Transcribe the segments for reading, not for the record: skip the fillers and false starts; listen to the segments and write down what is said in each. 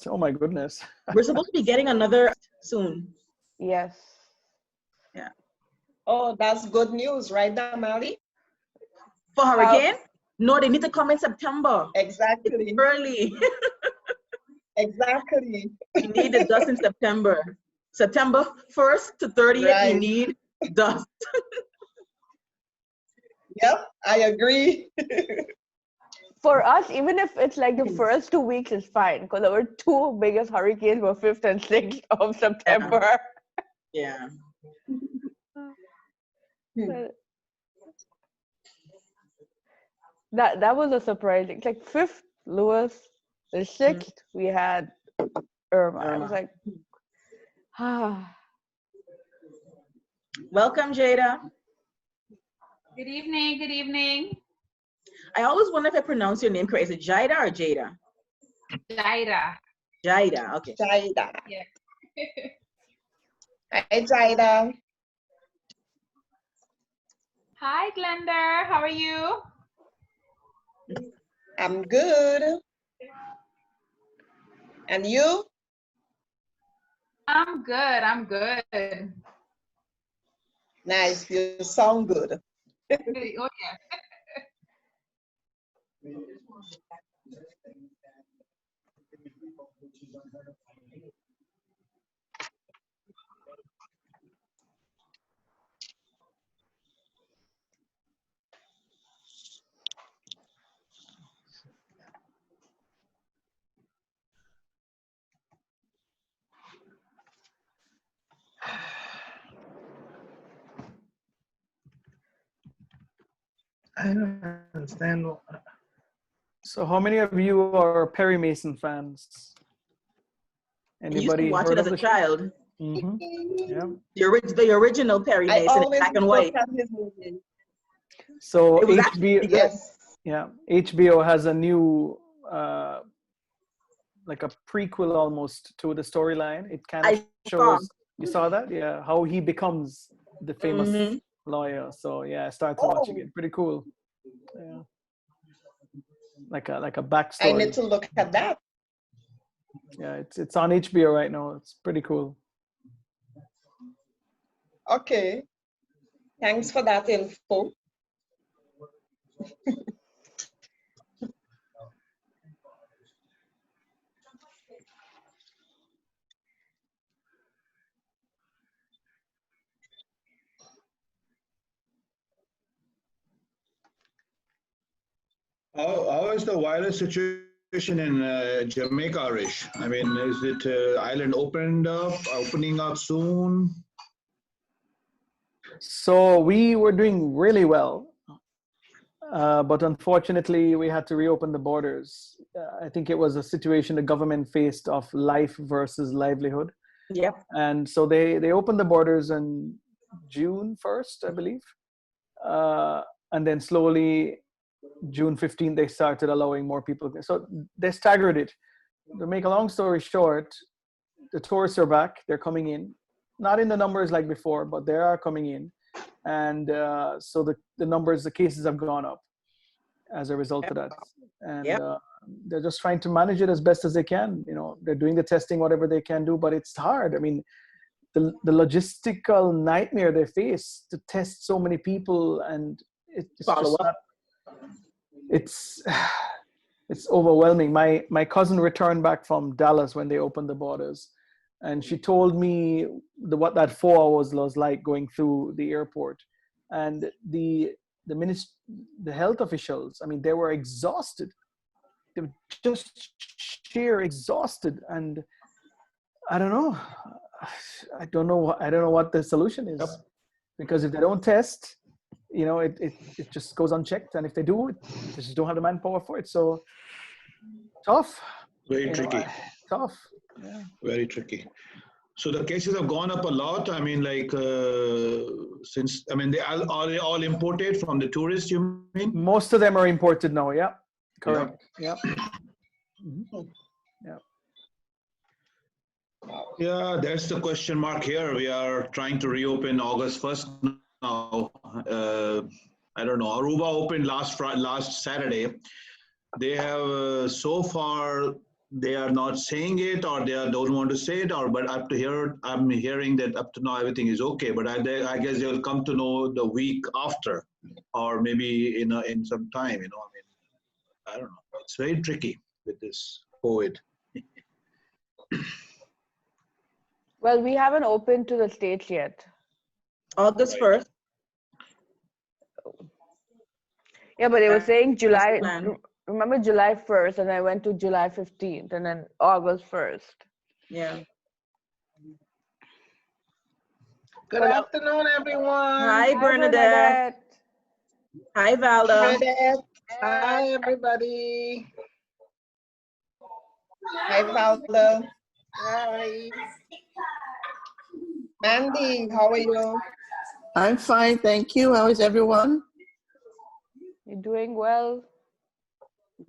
Oh my goodness. We're supposed to be getting another soon. Yes. Yeah. Oh, that's good news, right, Damali? For hurricane? No, they need to come in September. Exactly. It's early. Exactly. We need the dust in September. September 1st to 30th, Right. we need dust. Yep, I agree. For us, even if it's like the first 2 weeks, is fine because our two biggest hurricanes were 5th and 6th of September. Yeah. That was a surprise. It's like 5th, Lewis. The 6th, we had Irma. I was like, ah. Welcome, Jada. Good evening. Good evening. I always wonder if I pronounce your name correct. Is it Jida or Jada? Jida. Jida, okay. Jida. Yeah. Hi, Jida. Hi, Glenda. How are you? I'm good. And you? I'm good. I'm good. Nice. You sound good. Oh, yeah. I don't understand. So how many of you are Perry Mason fans? I used to Anybody watch heard it of as a the show? child. Mm-hmm. Yeah. The original Perry I Mason in always black and look white. at his movies. So It was actually HBO, good. Yes. yeah, HBO has a new, like a prequel almost to the storyline. It kind of I shows. You saw that? Yeah, how he becomes the famous Mhm. lawyer. So yeah, I started Oh. watching it. Pretty cool. Yeah, like a I backstory. need to look at that. Yeah, it's on HBO right now. It's pretty cool. Okay. Thanks for that info. How is the virus situation in Jamaica, Harish? I mean, is it island opening up soon? So we were doing really well, but unfortunately, we had to reopen the borders. I think it was a situation the government faced of life versus livelihood. Yep. And so they opened the borders on June 1st, I believe. And then slowly, June 15th, they started allowing more people. So they staggered it. To make a long story short, the tourists are back. They're coming in. Not in the numbers like before, but they are coming in. And so the numbers, the cases have gone up as a result of that. And they're just trying to manage it as best as they can. You know, they're doing the testing, whatever they can do, but it's hard. I mean, the logistical nightmare they face to test so many people, and it's Follow just up. it's overwhelming. My cousin returned back from Dallas when they opened the borders, and she told me what that 4 hours was like going through the airport, and the health officials. I mean, they were exhausted. They were just sheer exhausted, and I don't know. I don't know what the solution is, because if they don't test, you know, it just goes unchecked, and if they do, they just don't have the manpower for it. So tough. Very tricky. Tough. Yeah. Very tricky. So the cases have gone up a lot. I mean, like are they all imported from the tourists? You mean? Most of them are imported now. Yeah. Correct. Yeah. Mm-hmm. Yeah. Yeah, that's the question mark here. We are trying to reopen August 1st now. I don't know. Aruba opened last Saturday. They have so far they are not saying it, or don't want to say it, or but up to here, I'm hearing that up to now everything is okay. But I guess they'll come to know the week after, or maybe in some time. I mean, I don't know. It's very tricky with this COVID. Well, we haven't opened to the states yet. August Right. 1st. Yeah, but they were saying That's the July. plan. Remember July 1st, and I went to July 15th, and then August 1st. Yeah. Good Well, afternoon, everyone. Hi, Bernadette. Hi, Valda. Bernadette. Hi, everybody. Hi, Valda. Hi. Mandy, how are you? I'm fine, thank you. How is everyone? You're doing well.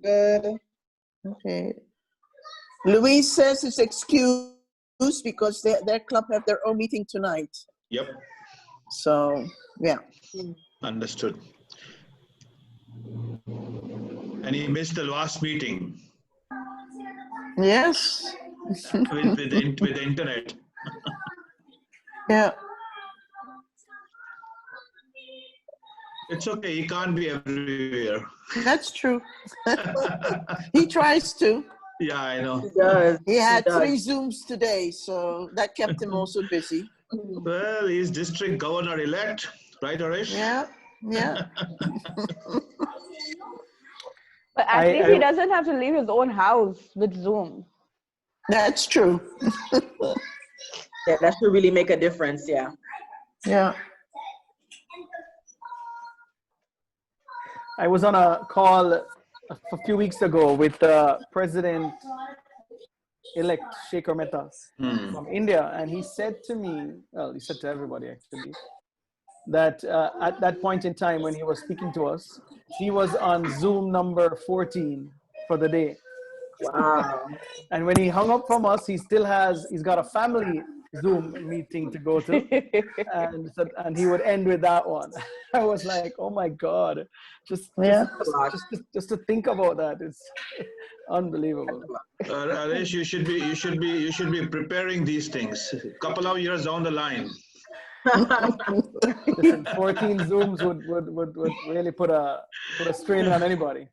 Good. Okay. Louise says it's excused because their club have their own meeting tonight. Yep, So, yeah. understood. And he missed the last meeting Yes. with the internet. Yeah. It's okay. He can't be everywhere. That's true. He tries to. Yeah, I know. He does. He had does. 3 Zooms today, so that kept him also busy. Well, he's district governor-elect, right, Haresh? Yeah, yeah. But at least he doesn't have to leave his own house with Zoom. That's true. Yeah, that should really make a difference. Yeah. Yeah. I was on a call a few weeks ago with President-elect Shekhar Mehta from India, and he said to me, well, he said to everybody actually, that at that point in time when he was speaking to us, he was on Zoom number 14 for the day. Wow. And when he hung up from us, he's got a family Zoom meeting to go to, and he would end with that one. I was like, oh my God, just to think about that, it's unbelievable. Haresh, you should be preparing these things a couple of years down the line. Listen, 14 Zooms would really put a strain on anybody.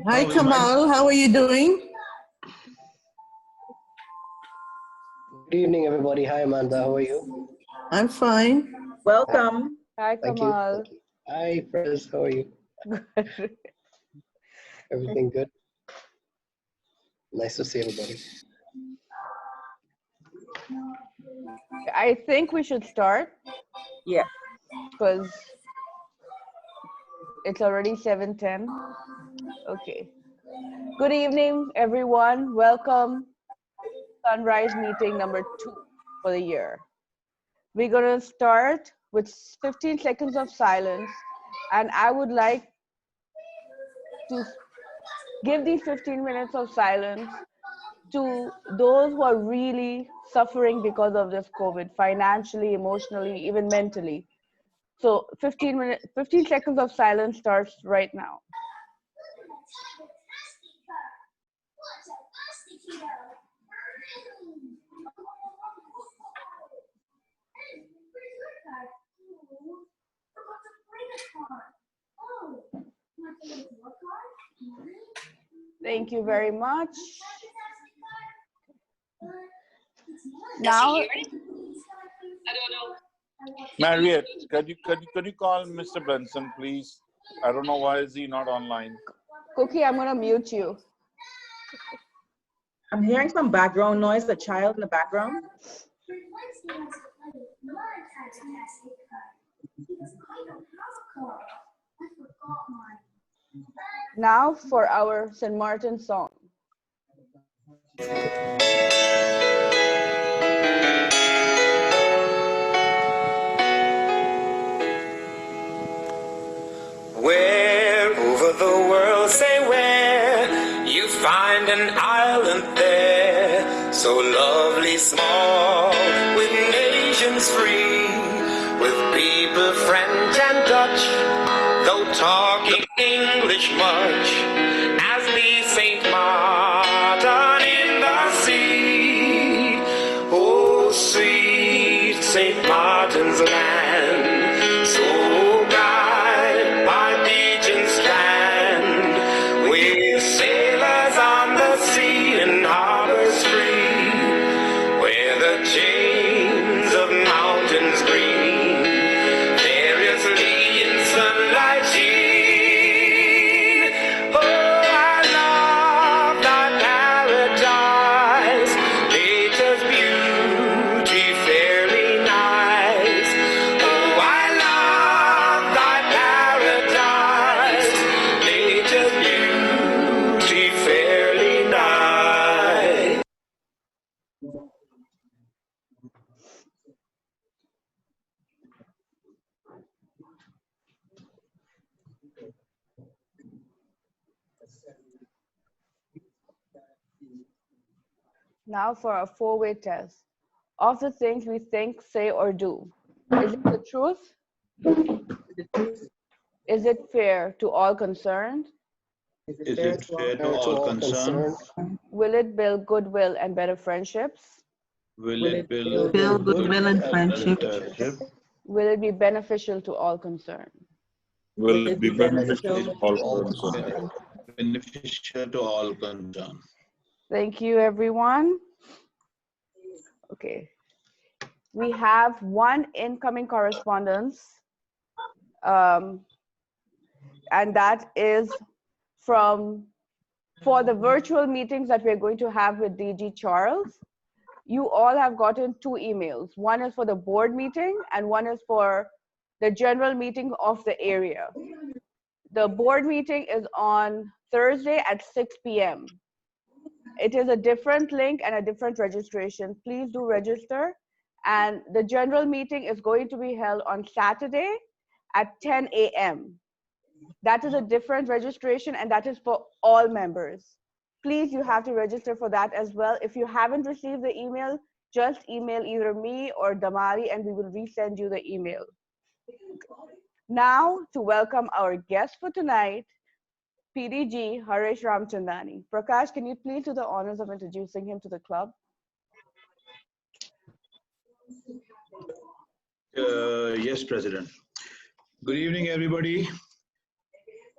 Hi, Kamal. How are you doing? Good evening, everybody. Hi, Amanda. How are you? I'm fine. Welcome. Hi, Thank you. Kamal. Thank you. Hi, Prez. How are you? Everything good? Nice to see everybody. I think we should start. Yeah. Because it's already 7:10. Okay. Good evening, everyone. Welcome. Sunrise meeting number 2 for the year. We're going to start with 15 seconds of silence, and I would like to give these 15 minutes of silence to those who are really suffering because of this COVID, financially, emotionally, even mentally. So 15 seconds of silence starts right now. Thank you very much. Now, Marriott, could you call Mr. Benson, please? I don't know why is he not online. Cookie, I'm gonna mute you. I'm hearing some background noise, a child in the background. Now for our St. Martin song. Where over the world, say where, you find an island there, so lovely small, with nations free, with people French and Dutch, though talking English much, as the see St. Martin in the sea. Oh, sweet St. Martin's land, so bright by beach and strand, with sailors on the sea and harbors free, where the chains of mountains green variously in sunlight sheen. Oh, I love that paradise, nature's beauty fairly nice. Oh, I love that paradise, nature's beauty fairly nice. Now for a four-way test of the things we think, say, or do. Is it the truth? Is it fair to all concerned? Is it fair to all concerned? Will it build goodwill and better friendships? Will it build goodwill and friendship? Will it be beneficial to all concerned? Will it be beneficial to all concerned? Beneficial to all concerned. Thank you, everyone. Okay. We have one incoming correspondence, and that is for the virtual meetings that we're going to have with DG Charles. You all have gotten 2 emails. One is for the board meeting and one is for the general meeting of the area. The board meeting is on Thursday at 6 p.m. It is a different link and a different registration. Please do register. And the general meeting is going to be held on Saturday at 10 a.m. That is a different registration and that is for all members. Please, you have to register for that as well. If you haven't received the email, just email either me or Damari and we will resend you the email. Now to welcome our guest for tonight, PDG Haresh Ramchandani. Prakash, can you please do the honors of introducing him to the club? Yes, President. Good evening, everybody.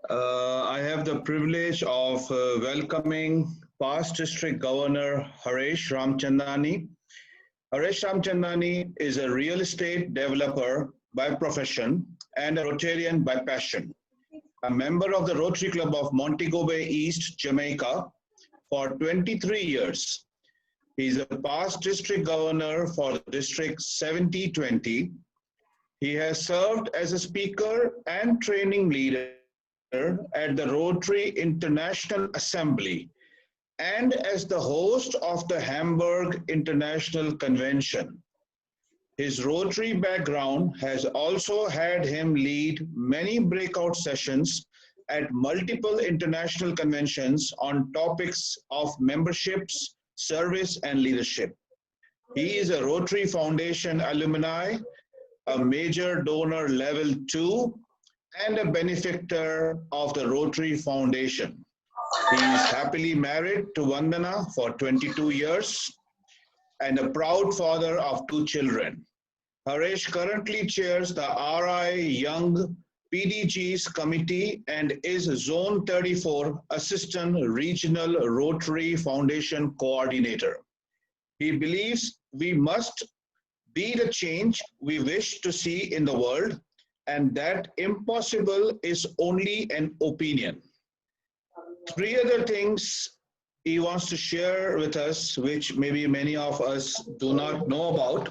I have the privilege of welcoming past District Governor Haresh Ramchandani. Haresh Ramchandani is a real estate developer by profession and a Rotarian by passion. A member of the Rotary Club of Montego Bay East, Jamaica for 23 years. He is a past district governor for the District 7020. He has served as a speaker and training leader at the Rotary International Assembly and as the host of the Hamburg International Convention. His Rotary background has also had him lead many breakout sessions at multiple international conventions on topics of memberships, service, and leadership. He is a Rotary Foundation alumni, a major donor level 2, and a benefactor of the Rotary Foundation. He is happily married to Vandana for 22 years and a proud father of 2 children. Haresh currently chairs the RI Young PDG's committee and is Zone 34 Assistant Regional Rotary Foundation Coordinator. He believes we must be the change we wish to see in the world, and that impossible is only an opinion. 3 other things he wants to share with us, which maybe many of us do not know about.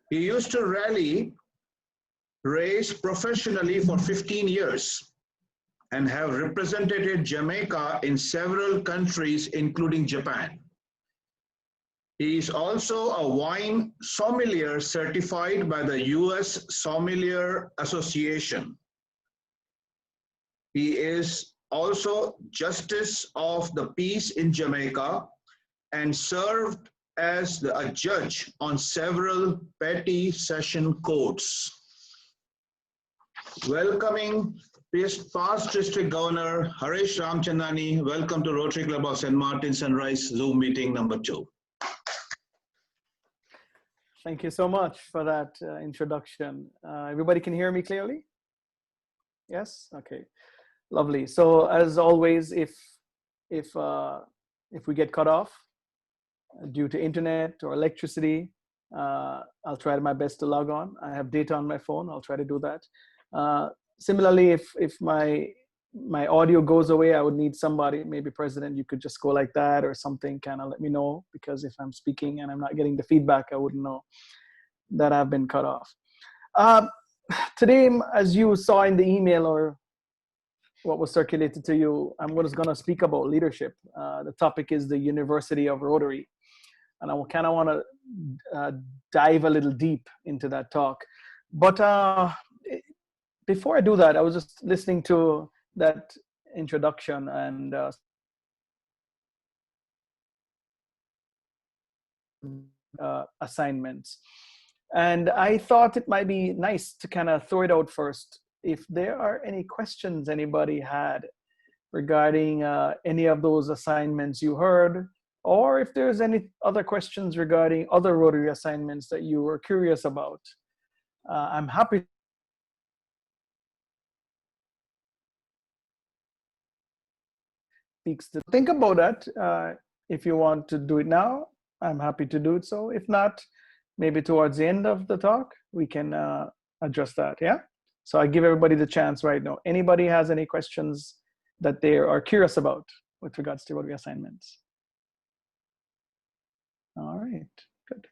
He used to rally race professionally for 15 years and have represented Jamaica in several countries, including Japan. He is also a wine sommelier certified by the US Sommelier Association. He is also Justice of the Peace in Jamaica and served as a judge on several petty session courts. Welcoming Past District Governor Haresh Ramchandani, welcome to Rotary Club of St. Martin Sunrise Zoom meeting number 2. Thank you so much for that introduction. Everybody can hear me clearly? Yes? Okay, lovely. So as always, if we get cut off due to internet or electricity, I'll try my best to log on. I have data on my phone. I'll try to do that. Similarly, if my audio goes away, I would need somebody, maybe President, you could just go like that or something, kind of let me know, because if I'm speaking and I'm not getting the feedback, I wouldn't know that I've been cut off. Today, as you saw in the email or what was circulated to you, I'm going to speak about leadership. The topic is the University of Rotary. And I kind of want to dive a little deep into that talk. But before I do that, I was just listening to that introduction and assignments. And I thought it might be nice to kind of throw it out first. If there are any questions anybody had regarding any of those assignments you heard, or if there's any other questions regarding other Rotary assignments that you were curious about, I'm happy to think about that. If you want to do it now, I'm happy to do it so. If not, maybe towards the end of the talk, we can address that, yeah? So I give everybody the chance right now. Anybody has any questions that they are curious about with regards to Rotary assignments? All right, good.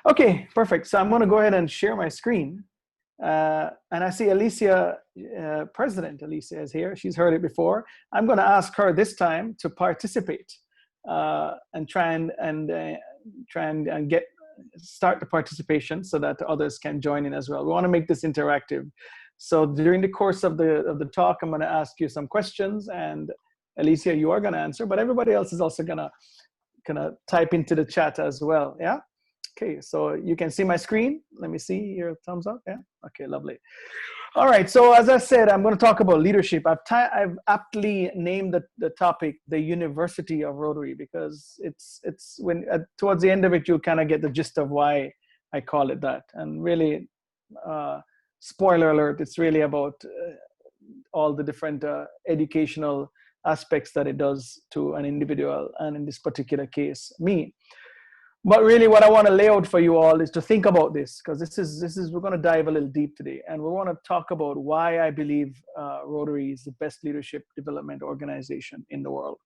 Okay, perfect. So I'm going to go ahead and share my screen. And I see Alicia, President Alicia is here. She's heard it before. I'm going to ask her this time to participate and try and start the participation so that others can join in as well. We want to make this interactive. So during the course of the talk, I'm going to ask you some questions, and Alicia, you are going to answer, but everybody else is also going to type into the chat as well. Yeah. Okay. So you can see my screen. Let me see your thumbs up. Yeah. Okay. Lovely. All right. So as I said, I'm going to talk about leadership. I've aptly named the topic the University of Rotary, because it's when towards the end of it, you'll kind of get the gist of why I call it that. And really, spoiler alert, it's really about all the different educational aspects that it does to an individual, and in this particular case, me. But really what I want to lay out for you all is to think about this, because this is we're going to dive a little deep today, and we want to talk about why I believe Rotary is the best leadership development organization in the world.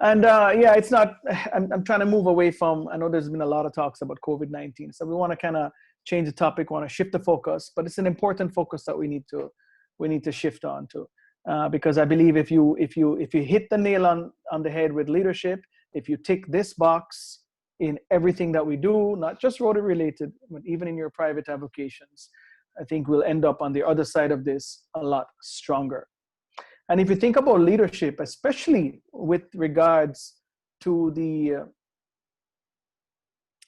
And yeah, it's not, I'm trying to move away from, I know there's been a lot of talks about COVID-19, so we want to kind of change the topic, want to shift the focus, but it's an important focus that we need to shift on to. Because I believe if you hit the nail on the head with leadership, if you tick this box in everything that we do, not just Rotary related, but even in your private avocations, I think we'll end up on the other side of this a lot stronger. And if you think about leadership, especially with regards to the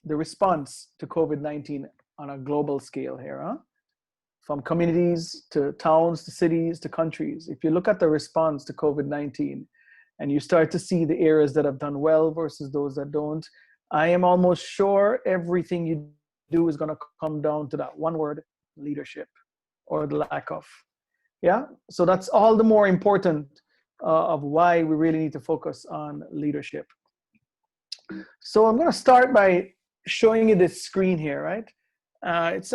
response to COVID-19 on a global scale here, huh? From communities to towns to cities to countries. If you look at the response to COVID-19 and you start to see the areas that have done well versus those that don't, I am almost sure everything you do is going to come down to that one word: leadership, or the lack of. Yeah, so that's all the more important of why we really need to focus on leadership. So I'm going to start by showing you this screen here, right? It's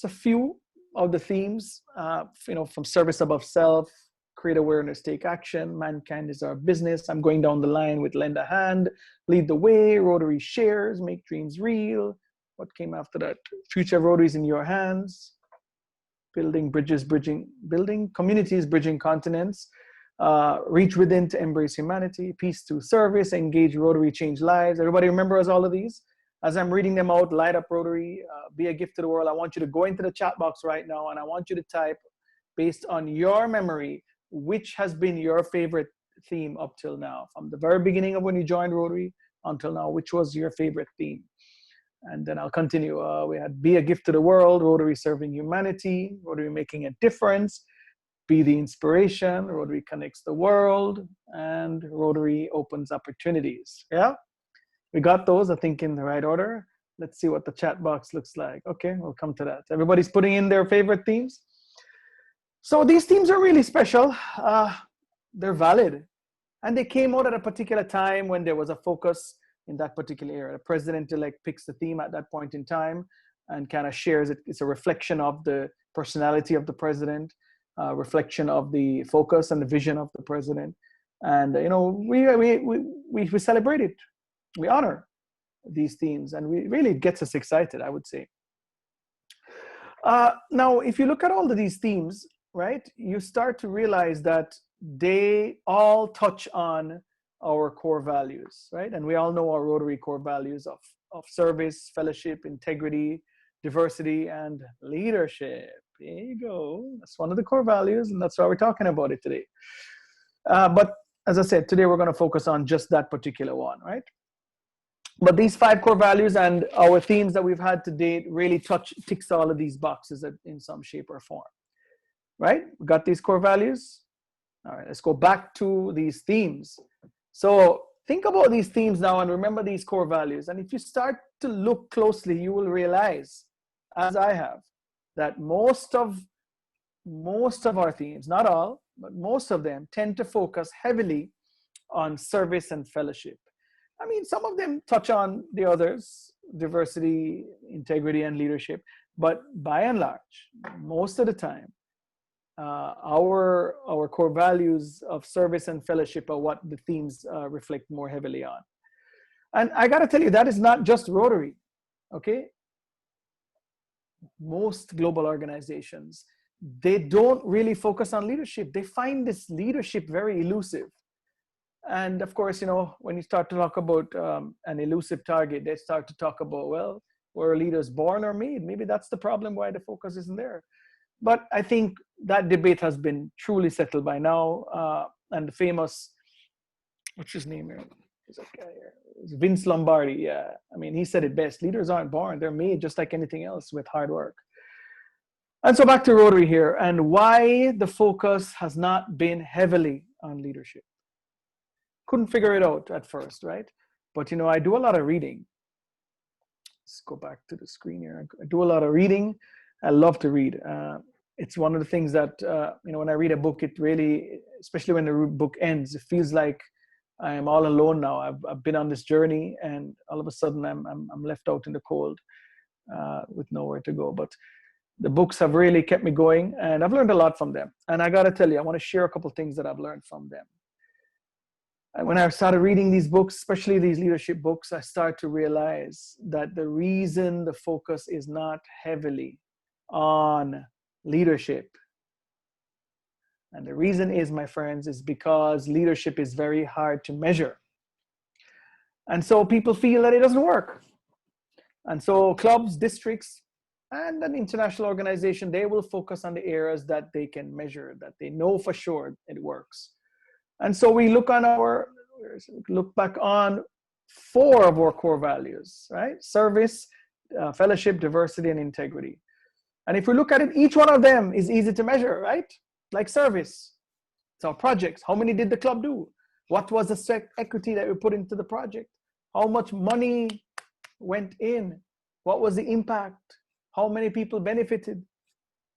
a few of the themes, from service above self, create awareness, take action, mankind is our business. I'm going down the line with lend a hand, lead the way, Rotary shares, make dreams real. What came after that? Future Rotary is in your hands. Building bridges, building communities, bridging continents, reach within to embrace humanity, peace through service, engage Rotary, change lives. Everybody remembers all of these? As I'm reading them out, light up Rotary, be a gift to the world. I want you to go into the chat box right now, and I want you to type, based on your memory, which has been your favorite theme up till now. From the very beginning of when you joined Rotary until now, which was your favorite theme? And then I'll continue. We had be a gift to the world, Rotary serving humanity, Rotary making a difference, Be the inspiration, Rotary connects the world, and Rotary opens opportunities. Yeah, we got those, I think, in the right order. Let's see what the chat box looks like. Okay, we'll come to that. Everybody's putting in their favorite themes. So these themes are really special. They're valid. And they came out at a particular time when there was a focus in that particular area. The president-elect picks the theme at that point in time and kind of shares it. It's a reflection of the personality of the president, reflection of the focus and the vision of the president. And, you know, we celebrate it. We honor these themes, and really it gets us excited, I would say. Now, if you look at all of these themes, right, you start to realize that they all touch on our core values, right? And we all know our Rotary core values of service, fellowship, integrity, diversity, and leadership. There you go. That's one of the core values, and that's why we're talking about it today. But as I said, today we're going to focus on just that particular one, right? But these 5 core values and our themes that we've had to date really ticks all of these boxes in some shape or form, right? We got these core values. All right, let's go back to these themes. So think about these themes now and remember these core values. And if you start to look closely, you will realize, as I have, that most of our themes, not all, but most of them tend to focus heavily on service and fellowship. I mean, some of them touch on the others, diversity, integrity, and leadership. But by and large, most of the time, our core values of service and fellowship are what the themes reflect more heavily on. And I got to tell you, that is not just Rotary, okay? Most global organizations, they don't really focus on leadership. They find this leadership very elusive. And of course, you know, when you start to talk about an elusive target, they start to talk about, well, were leaders born or made? Maybe that's the problem why the focus isn't there. But I think that debate has been truly settled by now. And the famous, what's his name here? Is that guy here? It's Vince Lombardi. Yeah, I mean, he said it best. Leaders aren't born. They're made just like anything else with hard work. And so back to Rotary here and why the focus has not been heavily on leadership. Couldn't figure it out at first, right? But, you know, I do a lot of reading. Let's go back to the screen here. I do a lot of reading. I love to read. It's one of the things that, you know, when I read a book, it really, especially when the book ends, it feels like I am all alone now. I've been on this journey and all of a sudden I'm left out in the cold with nowhere to go. But the books have really kept me going and I've learned a lot from them. And I got to tell you, I want to share a couple of things that I've learned from them. And when I started reading these books, especially these leadership books, I started to realize that the reason the focus is not heavily on leadership, and the reason is, my friends, is because leadership is very hard to measure. And so people feel that it doesn't work. And so clubs, districts, and an international organization, they will focus on the areas that they can measure, that they know for sure it works. And so we look back on 4 of our core values, right? Service, fellowship, diversity, and integrity. And if we look at it, each one of them is easy to measure, right? Like service. So projects, how many did the club do? What was the equity that we put into the project? How much money went in? What was the impact? How many people benefited?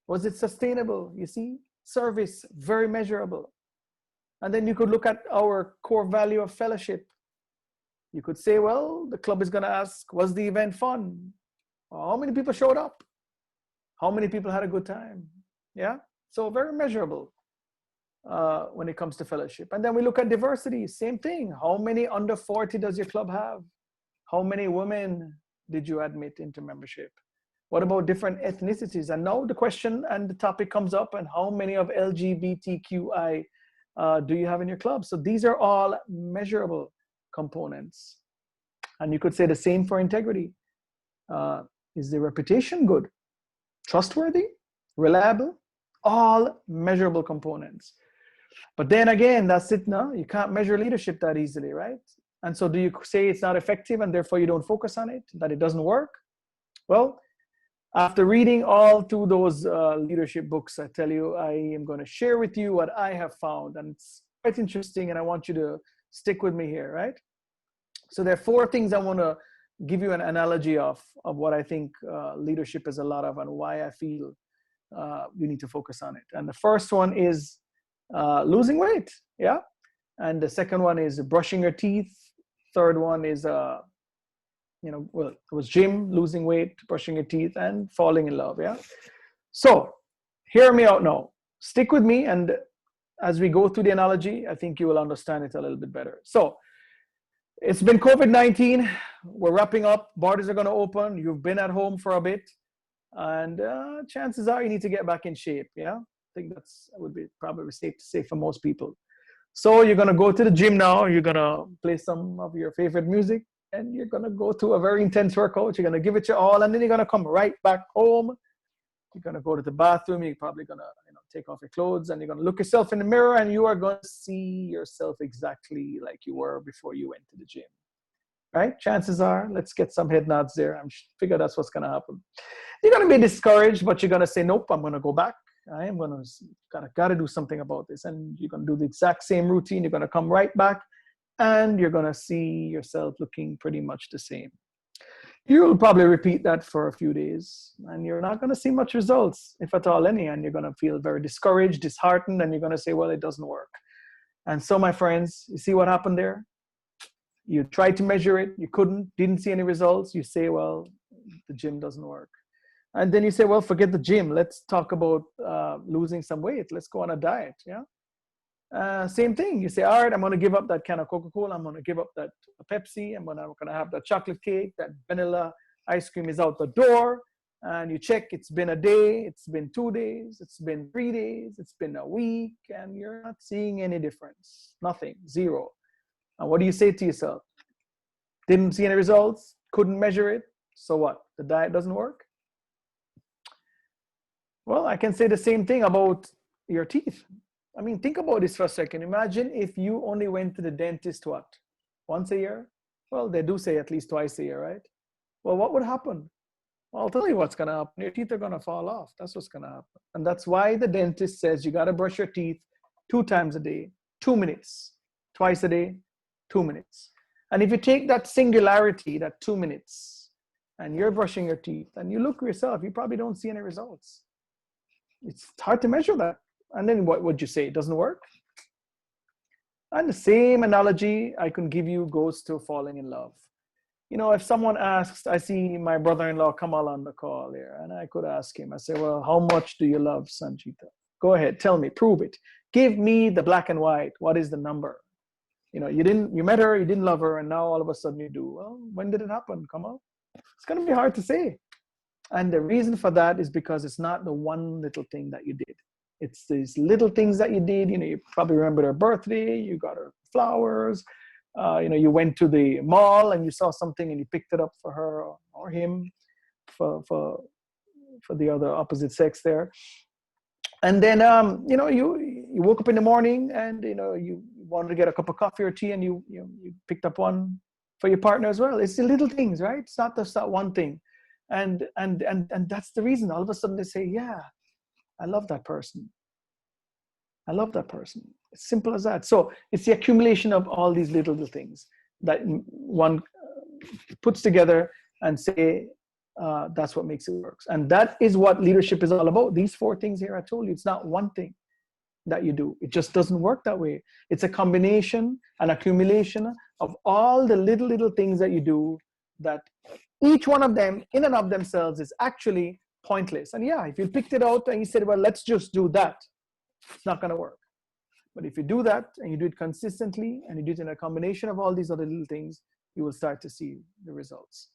Was it sustainable? You see, service, very measurable. And then you could look at our core value of fellowship. You could say, well, the club is going to ask, was the event fun? How many people showed up? How many people had a good time? Yeah, so very measurable when it comes to fellowship. And then we look at diversity, same thing. How many under 40 does your club have? How many women did you admit into membership? What about different ethnicities? And now the question and the topic comes up, and how many of LGBTQI do you have in your club? So these are all measurable components. And you could say the same for integrity. Is the reputation good? Trustworthy? Reliable? All measurable components. But then again, that's it, no? You can't measure leadership that easily, right? And so do you say it's not effective and therefore you don't focus on it, that it doesn't work? Well, After reading all through those leadership books, I tell you, I am going to share with you what I have found. And it's quite interesting, and I want you to stick with me here, right? So there are 4 things I want to give you an analogy of what I think leadership is a lot of and why I feel we need to focus on it. And the first one is losing weight, yeah? And the second one is brushing your teeth. Third one is, well, it was gym, losing weight, brushing your teeth, and falling in love, yeah? So hear me out now. Stick with me, and as we go through the analogy, I think you will understand it a little bit better. So it's been COVID-19. We're wrapping up. Borders are going to open. You've been at home for a bit, and chances are you need to get back in shape, yeah? I think that's would be probably safe to say for most people. So you're going to go to the gym now. You're going to play some of your favorite music, and you're going to go to a very intense workout. You're going to give it your all, and then you're going to come right back home. You're going to go to the bathroom. You're probably going to take off your clothes, and you're going to look yourself in the mirror, and you are going to see yourself exactly like you were before you went to the gym, right? Chances are, let's get some head nods there. I'm figure that's what's going to happen. You're going to be discouraged, but you're going to say, nope, I'm going to go back. I am going to got to do something about this. And you're going to do the exact same routine. You're going to come right back, and you're going to see yourself looking pretty much the same. You'll probably repeat that for a few days, and you're not going to see much results, if at all any, and you're going to feel very discouraged, disheartened, and you're going to say, well, it doesn't work. And so, my friends, you see what happened there? You tried to measure it, you couldn't, didn't see any results. You say, well, the gym doesn't work. And then you say, well, forget the gym. Let's talk about losing some weight. Let's go on a diet, yeah? Same thing. You say, all right, I'm going to give up that can of Coca-Cola. I'm going to give up that Pepsi. I'm going to have that chocolate cake. That vanilla ice cream is out the door. And you check, it's been a day. It's been 2 days. It's been 3 days. It's been a week. And you're not seeing any difference. Nothing. Zero. And what do you say to yourself? Didn't see any results. Couldn't measure it. So what? The diet doesn't work? Well, I can say the same thing about your teeth. I mean, think about this for a second. Imagine if you only went to the dentist, what, once a year? Well, they do say at least twice a year, right? Well, what would happen? Well, I'll tell you what's going to happen. Your teeth are going to fall off. That's what's going to happen. And that's why the dentist says you got to brush your teeth 2 times a day, 2 minutes. Twice a day, 2 minutes. And if you take that singularity, that 2 minutes, and you're brushing your teeth, and you look at yourself, you probably don't see any results. It's hard to measure that. And then what would you say? It doesn't work? And the same analogy I can give you goes to falling in love. You know, if someone asks, I see my brother-in-law Kamal on the call here, and I could ask him, I say, well, how much do you love Sanjita? Go ahead, tell me, prove it. Give me the black and white. What is the number? You know, you met her, you didn't love her, and now all of a sudden you do. Well, when did it happen, Kamal? It's going to be hard to say. And the reason for that is because it's not the one little thing that you did. It's these little things that you did. You know, you probably remember her birthday, you got her flowers, you know, you went to the mall and you saw something and you picked it up for her or him, for the other opposite sex there. And then, you know, you woke up in the morning and, you know, you wanted to get a cup of coffee or tea and you picked up one for your partner as well. It's the little things, right? It's not just that one thing. And that's the reason all of a sudden they say, yeah, I love that person. I love that person. It's simple as that. So it's the accumulation of all these little things that one puts together and say, that's what makes it work. And that is what leadership is all about. These 4 things here I told you, it's not one thing that you do. It just doesn't work that way. It's a combination, an accumulation of all the little things that you do, that each one of them in and of themselves is actually pointless. And yeah, if you picked it out and you said, well, let's just do that, it's not going to work. But if you do that and you do it consistently and you do it in a combination of all these other little things, you will start to see the results.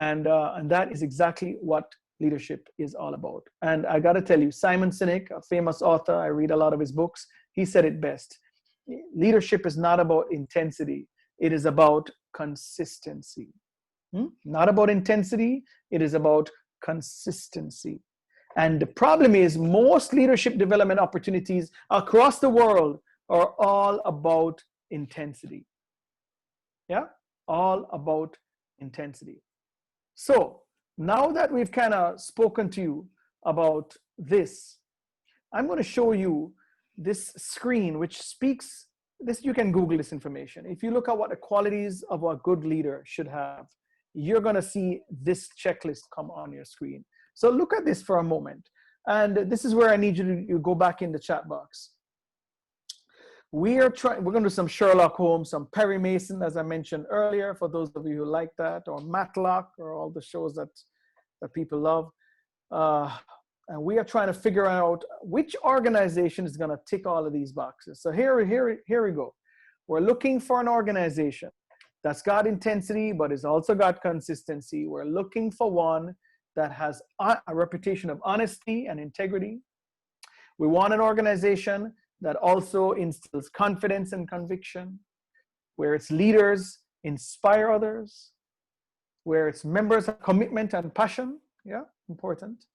And that is exactly what leadership is all about. And I got to tell you, Simon Sinek, a famous author, I read a lot of his books, he said it best. Leadership is not about intensity. It is about consistency. Not about intensity. It is about consistency. And the problem is most leadership development opportunities across the world are all about intensity. Yeah, all about intensity. So now that we've kind of spoken to you about this, I'm going to show you this screen which speaks this. You can Google this information. If you look at what the qualities of a good leader should have, you're going to see this checklist come on your screen. So look at this for a moment. And this is where I need you to go back in the chat box. We're going to do some Sherlock Holmes, some Perry Mason, as I mentioned earlier, for those of you who like that, or Matlock, or all the shows that people love. And we are trying to figure out which organization is going to tick all of these boxes. So here we go. We're looking for an organization that's got intensity, but it's also got consistency. We're looking for one that has a reputation of honesty and integrity. We want an organization that also instills confidence and conviction, where its leaders inspire others, where its members have commitment and passion. Yeah, important.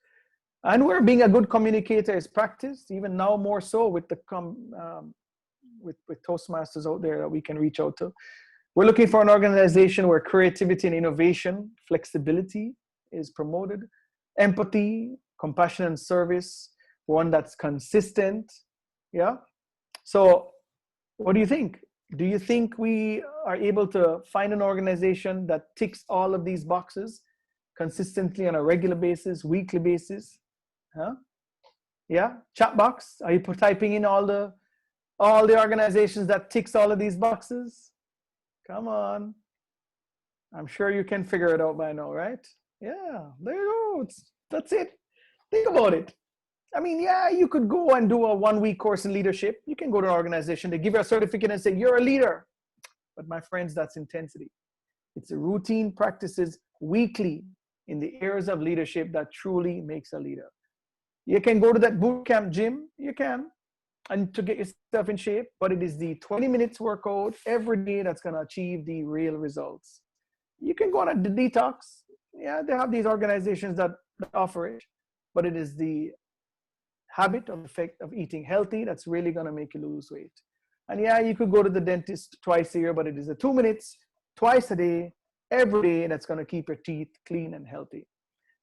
And where being a good communicator is practiced, even now more so with the with Toastmasters out there that we can reach out to. We're looking for an organization where creativity and innovation, flexibility is promoted, empathy, compassion and service, one that's consistent. Yeah. So what do you think? Do you think we are able to find an organization that ticks all of these boxes consistently on a regular basis, weekly basis? Huh? Yeah. Chat box. Are you typing in all the organizations that ticks all of these boxes? Come on. I'm sure you can figure it out by now, right? Yeah, there you go. That's it. Think about it. I mean, yeah, you could go and do a 1-week course in leadership. You can go to an organization, they give you a certificate and say, you're a leader. But my friends, that's intensity. It's a routine practices weekly in the areas of leadership that truly makes a leader. You can go to that boot camp gym, you can, and to get yourself in shape, but it is the 20 minutes workout every day that's going to achieve the real results. You can go on a detox. Yeah, they have these organizations that offer it, but it is the habit of effect of eating healthy that's really going to make you lose weight. And yeah, you could go to the dentist twice a year, but it is the 2 minutes, twice a day, every day, that's going to keep your teeth clean and healthy.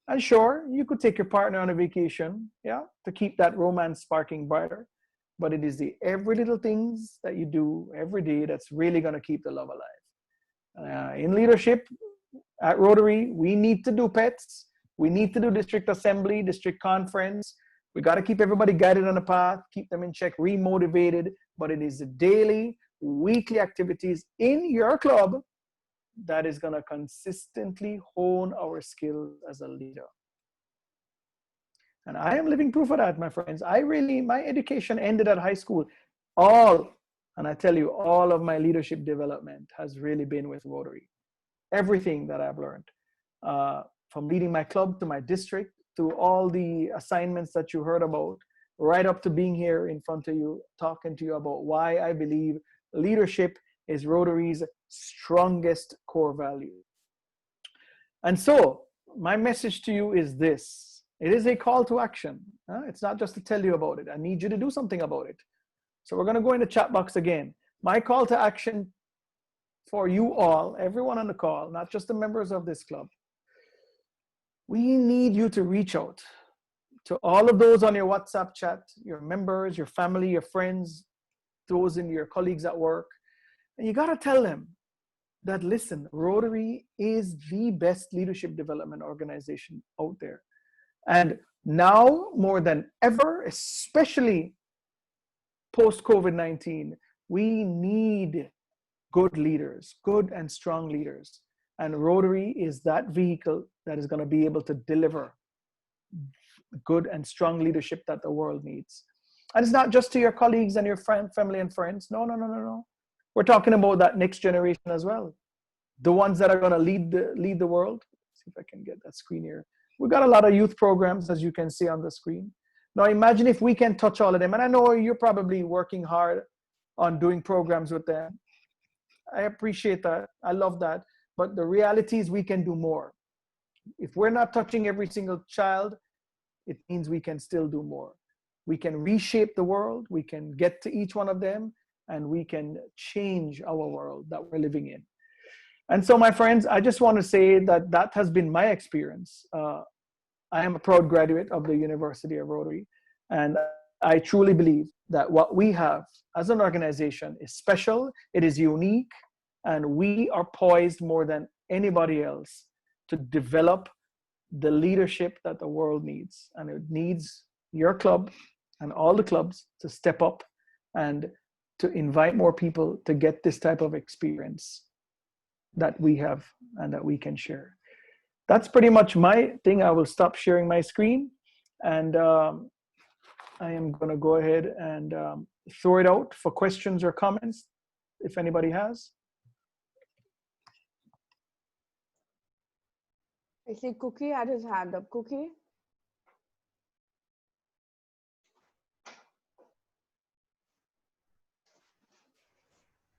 And sure, you could take your partner on a vacation, yeah, to keep that romance sparking brighter. But it is the every little things that you do every day that's really going to keep the love alive. In leadership at Rotary, we need to do pets. We need to do district assembly, district conference. We got to keep everybody guided on the path, keep them in check, remotivated. But it is the daily, weekly activities in your club that is going to consistently hone our skills as a leader. And I am living proof of that, my friends. My education ended at high school. And I tell you, all of my leadership development has really been with Rotary. Everything that I've learned, from leading my club to my district, to all the assignments that you heard about, right up to being here in front of you, talking to you about why I believe leadership is Rotary's strongest core value. And so my message to you is this. It is a call to action. It's not just to tell you about it. I need you to do something about it. So we're going to go in the chat box again. My call to action for you all, everyone on the call, not just the members of this club. We need you to reach out to all of those on your WhatsApp chat, your members, your family, your friends, those in your colleagues at work. And you got to tell them that, listen, Rotary is the best leadership development organization out there. And now more than ever, especially post-COVID-19, we need good leaders, good and strong leaders. And Rotary is that vehicle that is going to be able to deliver good and strong leadership that the world needs. And it's not just to your colleagues and your family and friends. No. We're talking about that next generation as well. The ones that are going to lead the world. Let's see if I can get that screen here. We've got a lot of youth programs, as you can see on the screen. Now imagine if we can touch all of them. And I know you're probably working hard on doing programs with them. I appreciate that. I love that. But the reality is we can do more. If we're not touching every single child, it means we can still do more. We can reshape the world. We can get to each one of them, and we can change our world that we're living in. And so, my friends, I just want to say that that has been my experience. I am a proud graduate of the University of Rotary, and I truly believe that what we have as an organization is special, it is unique, and we are poised more than anybody else to develop the leadership that the world needs. And it needs your club and all the clubs to step up and to invite more people to get this type of experience that we have and that we can share. That's pretty much my thing. I will stop sharing my screen, and I am going to go ahead and throw it out for questions or comments if anybody has. I see Cookie had his hand up. Cookie?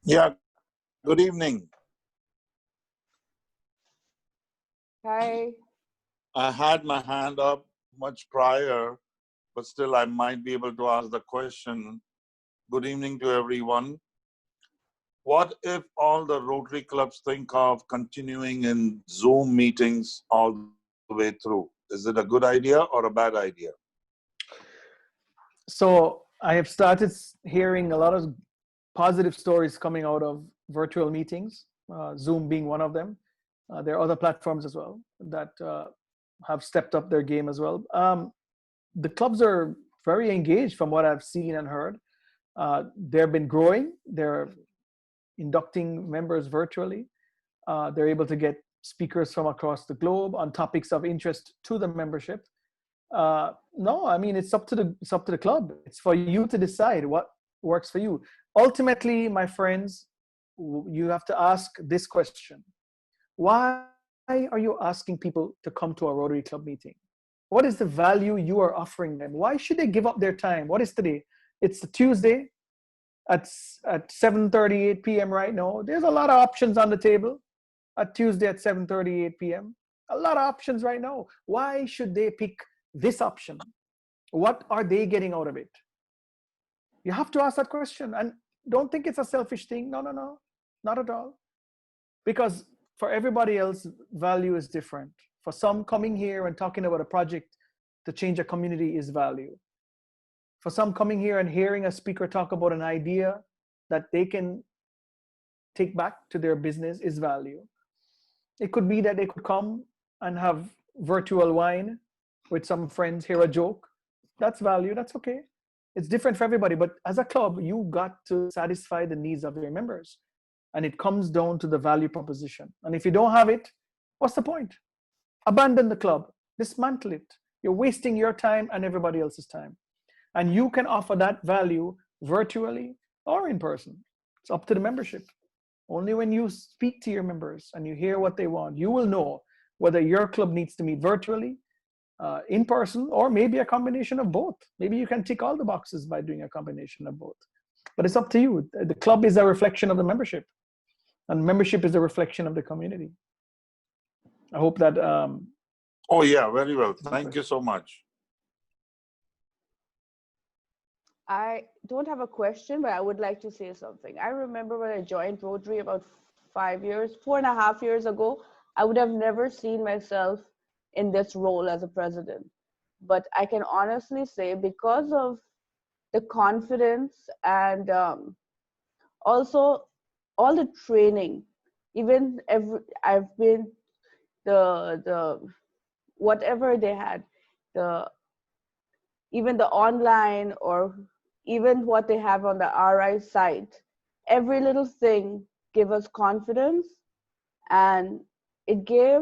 Yeah, good evening. Hi. I had my hand up much prior, but still I might be able to ask the question. Good evening to everyone. What if all the Rotary clubs think of continuing in Zoom meetings all the way through? Is it a good idea or a bad idea? So I have started hearing a lot of positive stories coming out of virtual meetings, Zoom being one of them. There are other platforms as well that have stepped up their game as well. The clubs are very engaged from what I've seen and heard. They've been growing. They're inducting members virtually. They're able to get speakers from across the globe on topics of interest to the membership. No, I mean, it's up to the club. It's for you to decide what works for you. Ultimately, my friends, you have to ask this question. Why are you asking people to come to a Rotary Club meeting? What is the value you are offering them? Why should they give up their time? What is today? It's a Tuesday at 7:38 p.m. right now. There's a lot of options on the table at Tuesday at 7:38 p.m. A lot of options right now. Why should they pick this option? What are they getting out of it? You have to ask that question, and don't think it's a selfish thing. No, not at all. Because for everybody else, value is different. For some, coming here and talking about a project to change a community is value. For some, coming here and hearing a speaker talk about an idea that they can take back to their business is value. It could be that they could come and have virtual wine with some friends, hear a joke. That's value, that's okay. It's different for everybody, but as a club, you got to satisfy the needs of your members. And it comes down to the value proposition. And if you don't have it, what's the point? Abandon the club, dismantle it. You're wasting your time and everybody else's time. And you can offer that value virtually or in person. It's up to the membership. Only when you speak to your members and you hear what they want, you will know whether your club needs to meet virtually, in person, or maybe a combination of both. Maybe you can tick all the boxes by doing a combination of both. But it's up to you. The club is a reflection of the membership. And membership is a reflection of the community. I hope that. Oh, yeah, very well. Thank you so much. I don't have a question, but I would like to say something. I remember when I joined Rotary about 4.5 years ago, I would have never seen myself in this role as a president. But I can honestly say, because of the confidence and also all the training, even I've been the whatever they had, even the online or even what they have on the RI site, every little thing gave us confidence, and it gave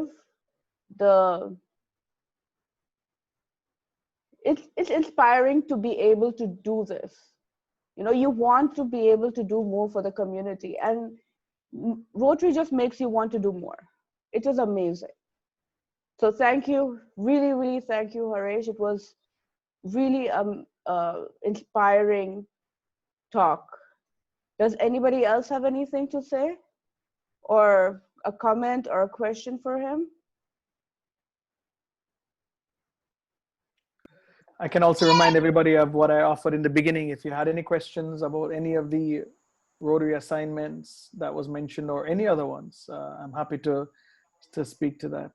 it's inspiring to be able to do this. You know, you want to be able to do more for the community, and Rotary just makes you want to do more. It is amazing. So thank you, really, really thank you, Haresh. It was really inspiring talk. Does anybody else have anything to say, or a comment or a question for him? I can also remind everybody of what I offered in the beginning. If you had any questions about any of the Rotary assignments that was mentioned or any other ones, I'm happy to speak to that.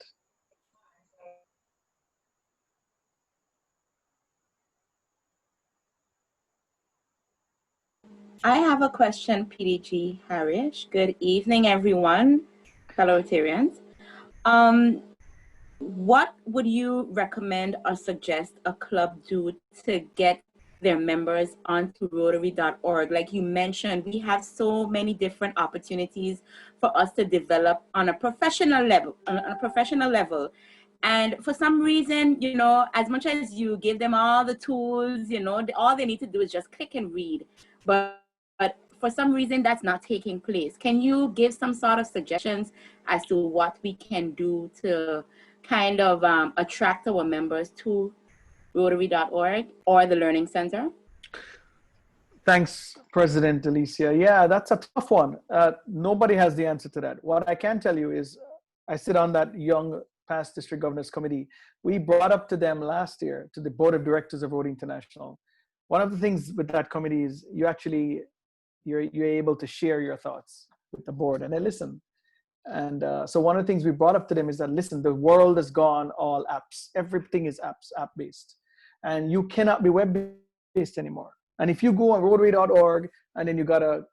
I have a question, PDG Harish. Good evening, everyone, fellow Rotarians. What would you recommend or suggest a club do to get their members onto Rotary.org? Like you mentioned, we have so many different opportunities for us to develop on a professional level. And for some reason, you know, as much as you give them all the tools, you know, all they need to do is just click and read. But for some reason, that's not taking place. Can you give some sort of suggestions as to what we can do to kind of attract our members to Rotary.org or the Learning Center? Thanks, President Alicia. Yeah, that's a tough one. Nobody has the answer to that. What I can tell you is I sit on that young past district governors committee. We brought up to them last year, to the board of directors of Rotary International. One of the things with that committee is you're able to share your thoughts with the board and they listen. And so one of the things we brought up to them is that, listen, the world has gone all apps. Everything is app-based. And you cannot be web-based anymore. And if you go on Rotary.org and then you got to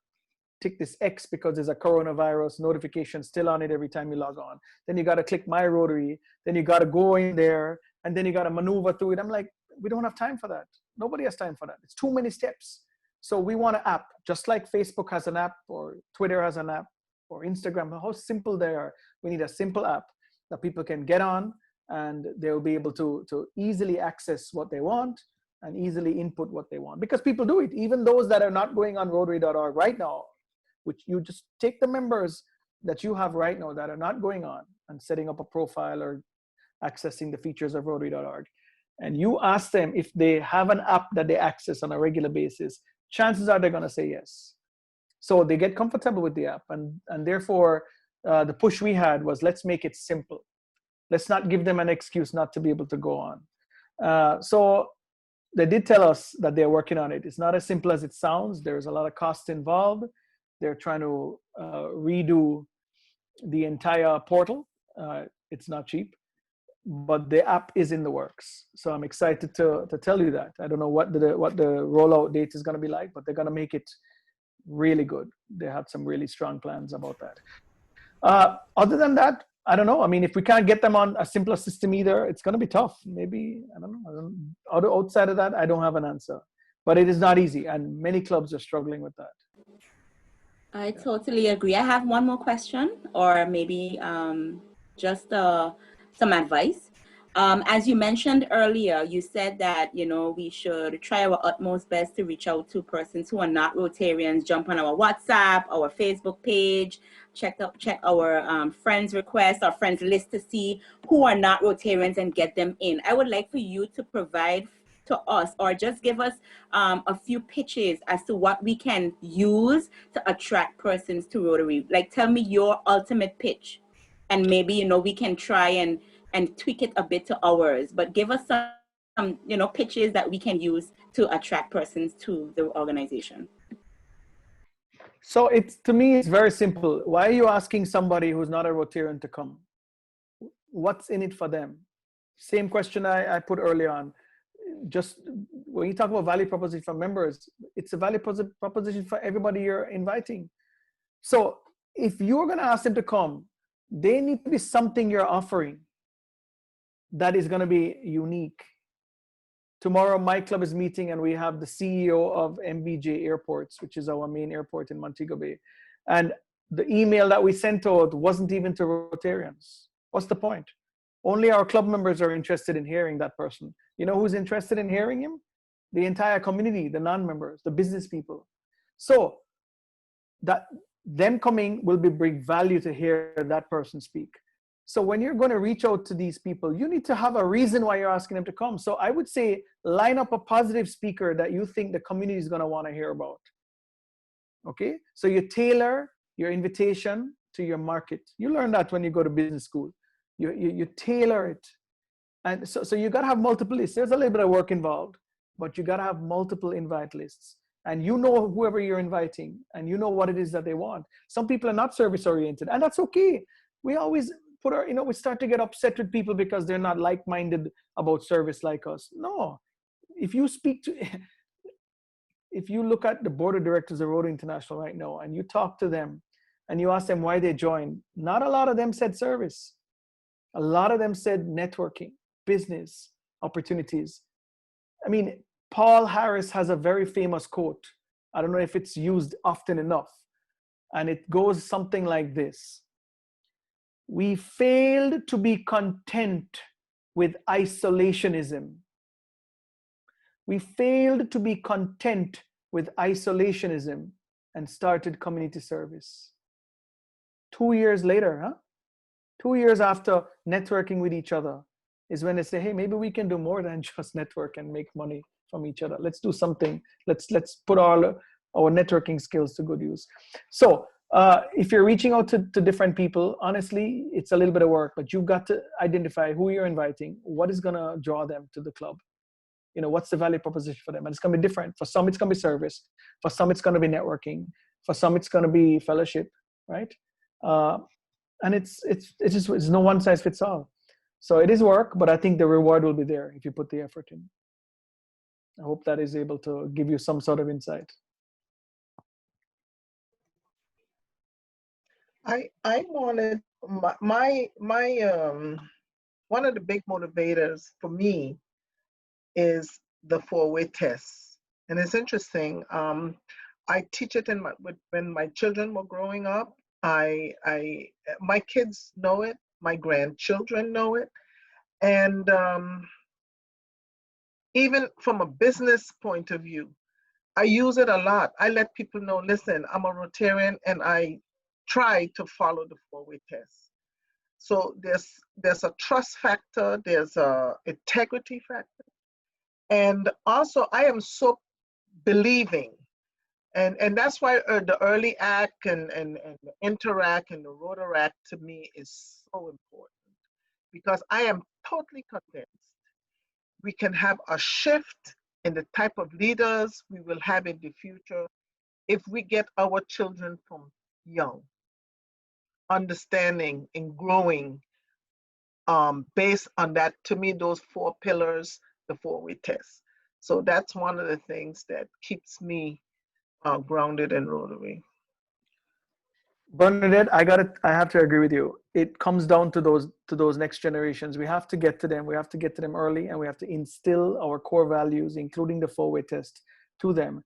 tick this X because there's a coronavirus notification still on it every time you log on, then you got to click My Rotary, then you got to go in there, and then you got to maneuver through it. I'm like, we don't have time for that. Nobody has time for that. It's too many steps. So we want an app, just like Facebook has an app or Twitter has an app or Instagram, how simple they are. We need a simple app that people can get on and they'll be able to easily access what they want and easily input what they want. Because people do it, even those that are not going on Rotary.org right now, which you just take the members that you have right now that are not going on and setting up a profile or accessing the features of Rotary.org. And you ask them if they have an app that they access on a regular basis, chances are they're going to say yes. So they get comfortable with the app. And therefore, the push we had was, let's make it simple. Let's not give them an excuse not to be able to go on. So they did tell us that they're working on it. It's not as simple as it sounds. There's a lot of cost involved. They're trying to redo the entire portal. It's not cheap, but the app is in the works. So I'm excited to tell you that. I don't know what the rollout date is going to be like, but they're going to make it really good. They have some really strong plans about that. Other than that, I don't know. I mean, if we can't get them on a simpler system either, it's going to be tough. Maybe, I don't know. Outside of that, I don't have an answer. But it is not easy, and many clubs are struggling with that. I totally agree. I have one more question, or maybe just some advice. As you mentioned earlier, you said that, you know, we should try our utmost best to reach out to persons who are not Rotarians, jump on our WhatsApp, our Facebook page, check our friends requests, our friends list to see who are not Rotarians and get them in. I would like for you to provide to us, or just give us a few pitches as to what we can use to attract persons to Rotary. Like, tell me your ultimate pitch, and maybe, you know, we can try and tweak it a bit to ours, but give us some, you know, pitches that we can use to attract persons to the organization. So to me, it's very simple. Why are you asking somebody who's not a Rotarian to come? What's in it for them? Same question I put earlier on. Just when you talk about value proposition for members, it's a value proposition for everybody you're inviting. So if you're going to ask them to come, they need to be something you're offering that is going to be unique. Tomorrow, my club is meeting and we have the CEO of MBJ Airports, which is our main airport in Montego Bay. And the email that we sent out wasn't even to Rotarians. What's the point? Only our club members are interested in hearing that person. You know who's interested in hearing him? The entire community, the non-members, the business people. So that them coming will bring value to hear that person speak. So when you're going to reach out to these people, you need to have a reason why you're asking them to come. So I would say line up a positive speaker that you think the community is going to want to hear about. Okay? So you tailor your invitation to your market. You learn that when you go to business school. You tailor it. And so you got to have multiple lists. There's a little bit of work involved, but you got to have multiple invite lists. and you know whoever you're inviting, and you know what it is that they want. Some people are not service oriented, and that's okay. We always put our, we start to get upset with people because they're not like-minded about service like us. No, if you speak to, if you look at the board of directors of Rotary International right now, and you talk to them, and you ask them why they joined, not a lot of them said service. A lot of them said networking, business, opportunities. I mean, Paul Harris has a very famous quote. I don't know if it's used often enough. And it goes something like this. We failed to be content with isolationism. We failed to be content with isolationism and started community service. 2 years later, huh? 2 years after networking with each other is when they say, hey, maybe we can do more than just network and make money from each other. Let's do something. Let's put all our networking skills to good use. So if you're reaching out to different people, honestly, it's a little bit of work, but you've got to identify who you're inviting, what is going to draw them to the club. What's the value proposition for them? And it's going to be different. For some, it's going to be service. For some, it's going to be networking. For some, it's going to be fellowship, right? And it's no one size fits all. So it is work, but I think the reward will be there if you put the effort in. I hope that is able to give you some sort of insight. I wanted my one of the big motivators for me is the four-way test. And it's interesting. I teach it when my children were growing up. My kids know it, my grandchildren know it. And even from a business point of view, I use it a lot. I let people know, listen, I'm a Rotarian and I try to follow the four-way test. So there's a trust factor, there's a integrity factor. And also I am so believing. And that's why the early act and the interact and the Rotaract to me is so important, because I am totally convinced we can have a shift in the type of leaders we will have in the future if we get our children from young, understanding and growing based on that, to me, those 4 pillars, the four-way test. So that's one of the things that keeps me grounded in Rotary. Bernadette, I have to agree with you. It comes down to those next generations. We have to get to them. We have to get to them early, and we have to instill our core values, including the four-way test, to them.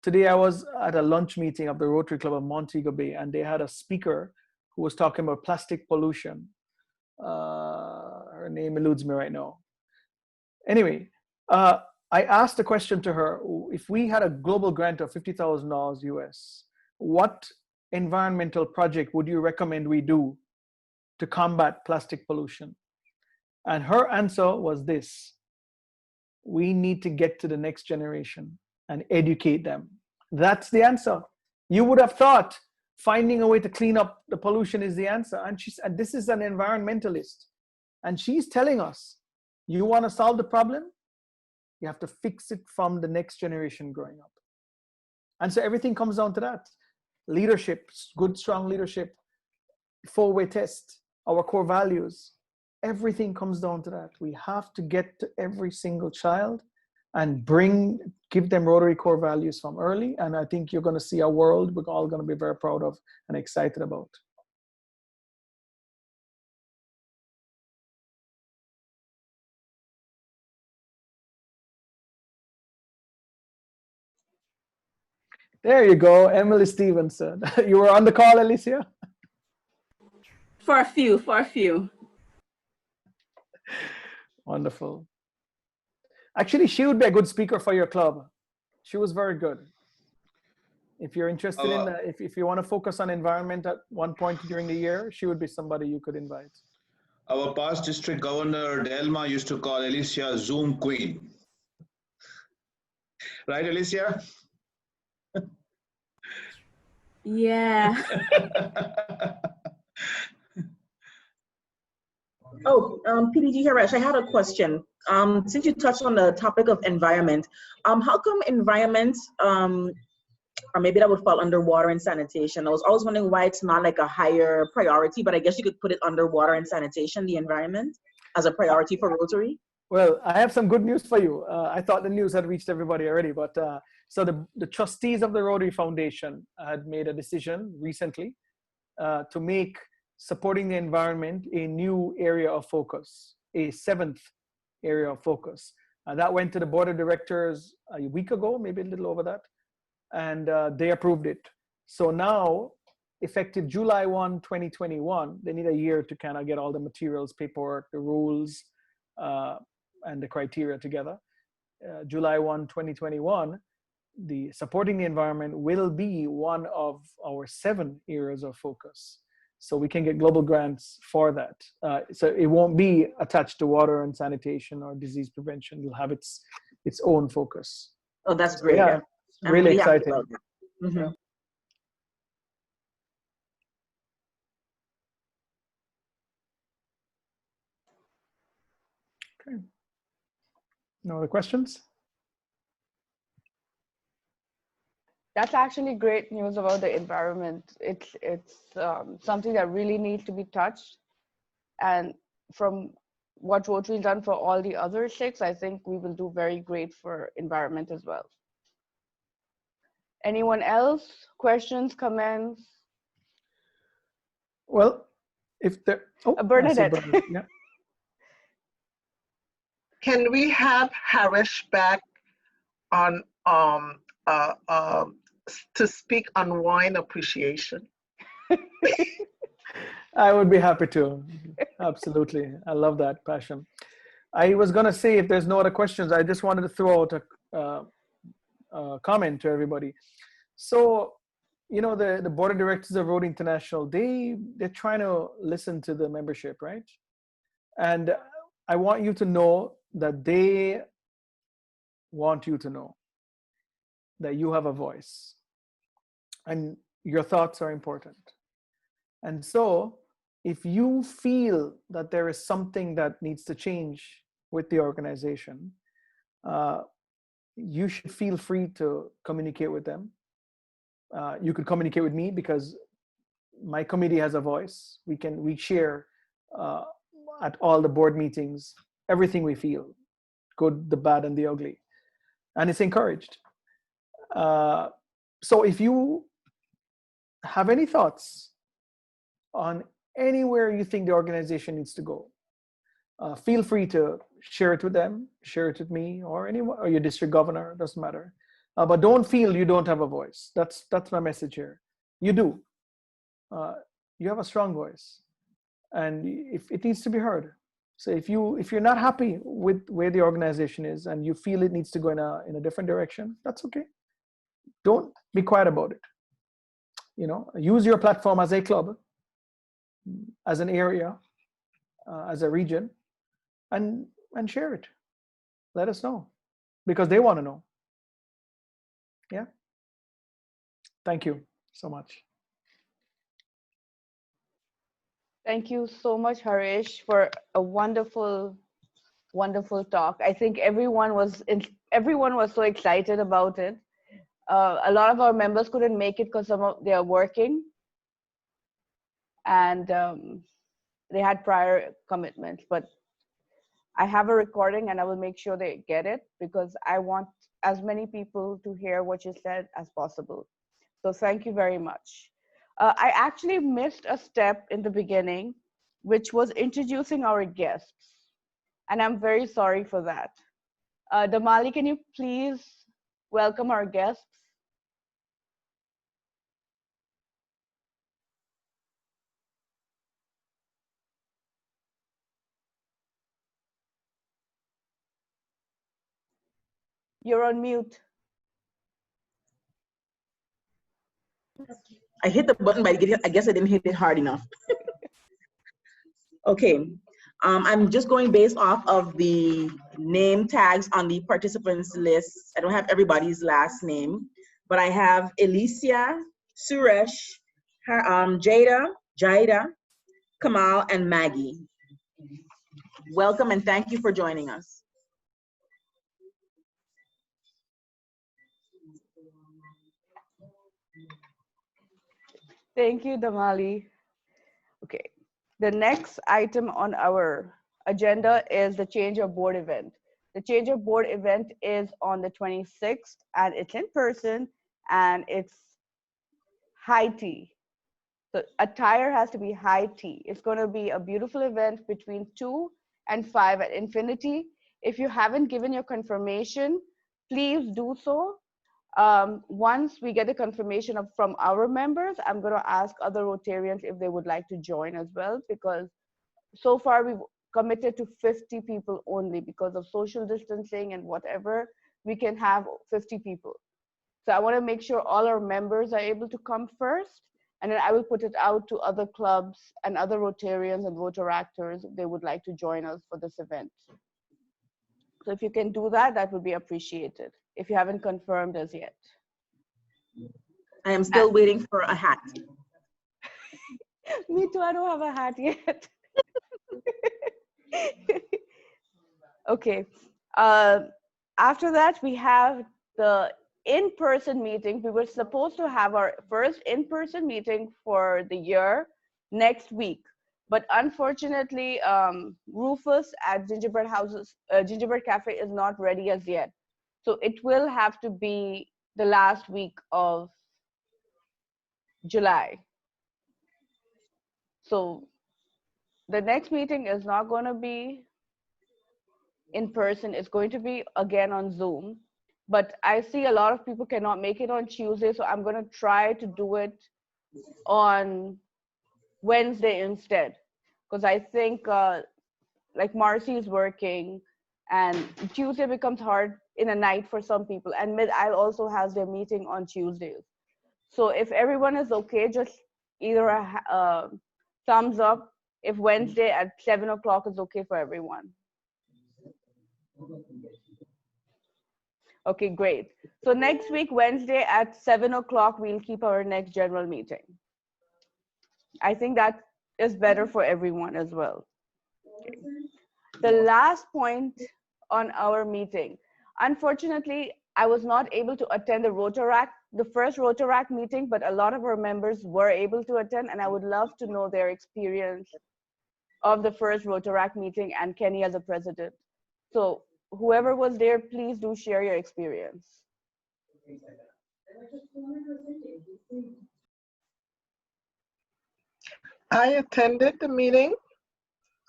Today, I was at a lunch meeting of the Rotary Club of Montego Bay, and they had a speaker who was talking about plastic pollution. Her name eludes me right now. Anyway, I asked a question to her. If we had a global grant of $50,000 US, what environmental project would you recommend we do to combat plastic pollution? And her answer was this: we need to get to the next generation and educate them. That's the answer. You would have thought finding a way to clean up the pollution is the answer. And this is an environmentalist. And she's telling us, you want to solve the problem? You have to fix it from the next generation growing up. And so everything comes down to that. Leadership, good, strong leadership, four-way test, our core values. Everything comes down to that. We have to get to every single child and give them Rotary core values from early. And I think you're going to see a world we're all going to be very proud of and excited about. There you go, Emily Stevenson. You were on the call, Alicia? For a few. Wonderful. Actually, she would be a good speaker for your club. She was very good. If you're interested in, if you want to focus on environment at one point during the year, she would be somebody you could invite. Our past district governor, Delma, used to call Alicia Zoom Queen. Right, Alicia? Yeah. Oh, PDG Haresh, I had a question. Since you touched on the topic of environment, how come environment, or maybe that would fall under water and sanitation? I was always wondering why it's not like a higher priority, but I guess you could put it under water and sanitation, the environment, as a priority for Rotary. Well, I have some good news for you. I thought the news had reached everybody already, but so the trustees of the Rotary Foundation had made a decision recently to make supporting the environment a new area of focus, a 7th area of focus. That went to the board of directors a week ago, maybe a little over that, and they approved it. So now, effective July 1, 2021, they need a year to kind of get all the materials, paperwork, the rules, and the criteria together. July 1, 2021, the supporting the environment will be one of our 7 areas of focus. So we can get global grants for that. So it won't be attached to water and sanitation or disease prevention. It'll have its own focus. Oh, that's great. Yeah, I'm really happy exciting. about that. Mhm. Yeah. Okay. No other questions? That's actually great news about the environment. It's something that really needs to be touched. And from what Rotary's done for all the other 6, I think we will do very great for environment as well. Anyone else? Questions, comments? Well, if there, Bernadette. Bernadette, yeah. Can we have Haresh back on to speak on wine appreciation? I would be happy to. Absolutely. I love that passion. I was going to say, if there's no other questions, I just wanted to throw out a comment to everybody. So, you know, the board of directors of Rotary International, they're trying to listen to the membership, right? And I want you to know that they want you to know that you have a voice and your thoughts are important. And so if you feel that there is something that needs to change with the organization, you should feel free to communicate with them. You could communicate with me because my committee has a voice. We share at all the board meetings everything we feel, good, the bad, and the ugly, and it's encouraged. So if you have any thoughts on anywhere you think the organization needs to go, feel free to share it with them, share it with me, or anyone, or your district governor, doesn't matter. But don't feel you don't have a voice. That's my message here. You do. You have a strong voice, and if it needs to be heard. So if you're not happy with where the organization is and you feel it needs to go in a different direction, that's okay. Don't be quiet about it. You know, use your platform as a club, as an area, as a region, and share it. Let us know, because they want to know. Yeah. Thank you so much. Thank you so much, Haresh, for a wonderful, wonderful talk. I think everyone was so excited about it. A lot of our members couldn't make it because they are working, and they had prior commitments. But I have a recording, and I will make sure they get it, because I want as many people to hear what you said as possible. So thank you very much. I actually missed a step in the beginning, which was introducing our guests. And I'm very sorry for that. Damali, can you please welcome our guests? You're on mute. I hit the button, but I guess I didn't hit it hard enough. Okay, I'm just going based off of the name tags on the participants list. I don't have everybody's last name, but I have Alicia, Suresh, Jada, Kamal, and Maggie. welcome and thank you for joining us. Thank you, Damali. Okay. The next item on our agenda is the change of board event. The change of board event is on the 26th and it's in person and it's high tea. So attire has to be high tea. It's going to be a beautiful event between 2 and 5 at Infinity. If you haven't given your confirmation, please do so. Once we get a confirmation from our members, I'm going to ask other Rotarians if they would like to join as well, because so far we've committed to 50 people only because of social distancing and whatever. We can have 50 people. So I want to make sure all our members are able to come first, and then I will put it out to other clubs and other Rotarians and Rotaractors if they would like to join us for this event. So if you can do that, that would be appreciated, if you haven't confirmed as yet. I am still waiting for a hat. Me too, I don't have a hat yet. Okay. After that, we have the in-person meeting. We were supposed to have our first in-person meeting for the year next week. But unfortunately, Rufus at Gingerbread Cafe is not ready as yet. So it will have to be the last week of July. So the next meeting is not going to be in person. It's going to be again on Zoom. But I see a lot of people cannot make it on Tuesday, so I'm going to try to do it on Wednesday instead. Because I think like Marcy is working and Tuesday becomes hard in a night for some people, and Mid-Isle also has their meeting on Tuesdays. So if everyone is okay, just either a thumbs up if Wednesday at 7 o'clock is okay for everyone. Okay, great. So next week, Wednesday at 7 o'clock, we'll keep our next general meeting. I think that is better for everyone as well. Okay. The last point on our meeting. Unfortunately, I was not able to attend the first Rotaract meeting, but a lot of our members were able to attend, and I would love to know their experience of the first Rotaract meeting and Kenny as a president. So whoever was there, please do share your experience. I attended the meeting.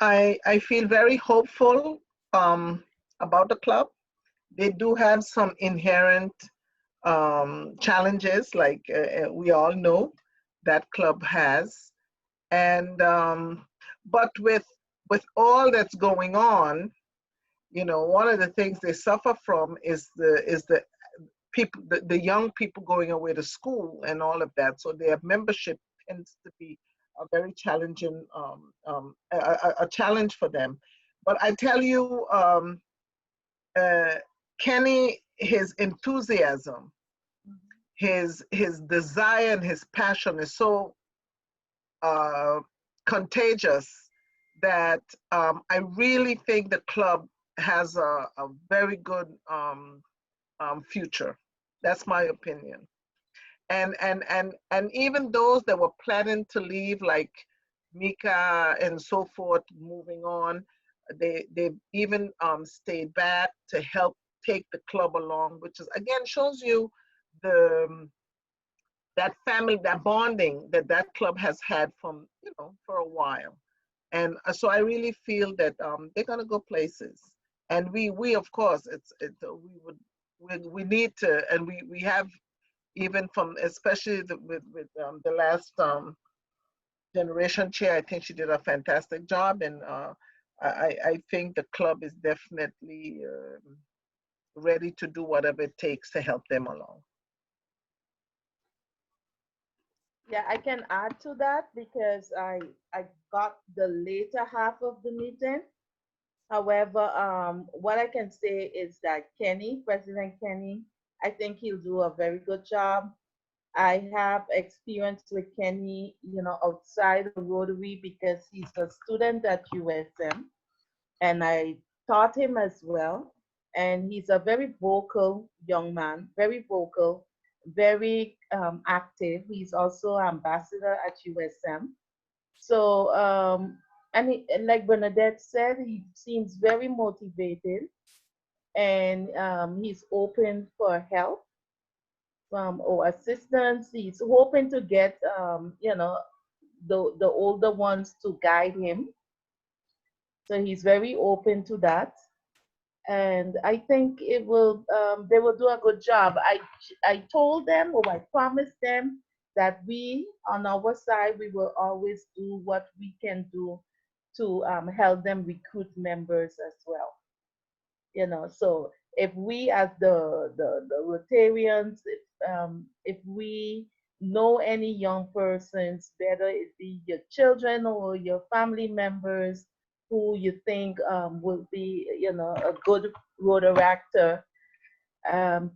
I feel very hopeful about the club. They do have some inherent challenges, like we all know that club has. And but with all that's going on, you know, one of the things they suffer from is the people, the young people going away to school and all of that. So their membership tends to be a very challenging, a challenge for them. But I tell you, Kenny, his enthusiasm, his desire and his passion is so contagious that I really think the club has a very good future. That's my opinion. And even those that were planning to leave, like Mika and so forth, moving on, they've even stayed back to help take the club along, which is again shows you that family, that bonding that club has had from, you know, for a while. And so I really feel that they're gonna go places. And we of course we need to, and we have, even from, especially with the last generation chair, I think she did a fantastic job, and I think the club is definitely ready to do whatever it takes to help them along. Yeah, I can add to that because I got the later half of the meeting. However, what I can say is that Kenny, President Kenny, I think he'll do a very good job. I have experience with Kenny, you know, outside of Rotary because he's a student at USM. and I taught him as well. And he's a very vocal young man, very vocal, very active. He's also ambassador at USM. So, and like Bernadette said, he seems very motivated, and he's open for help from or assistance. He's hoping to get, the older ones to guide him. So he's very open to that, and I think it will. They will do a good job. I told them, or I promised them, that we on our side we will always do what we can do to help them recruit members as well. So if we as the Rotarians, if we know any young persons, whether it be your children or your family members who you think will be, a good Rotaractor,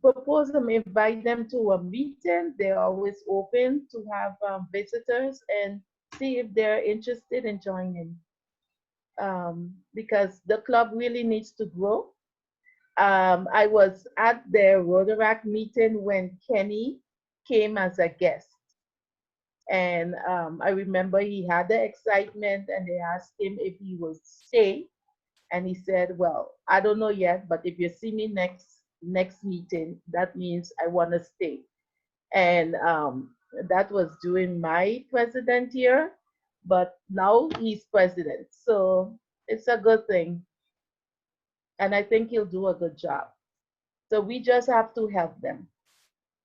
propose them, invite them to a meeting. They're always open to have visitors, and see if they're interested in joining, because the club really needs to grow. I was at the Rotaract meeting when Kenny came as a guest. And I remember he had the excitement, and they asked him if he would stay. And he said, well, I don't know yet, but if you see me next meeting, that means I want to stay. And that was during my president year, but now he's president. So it's a good thing. And I think he'll do a good job. So we just have to help them.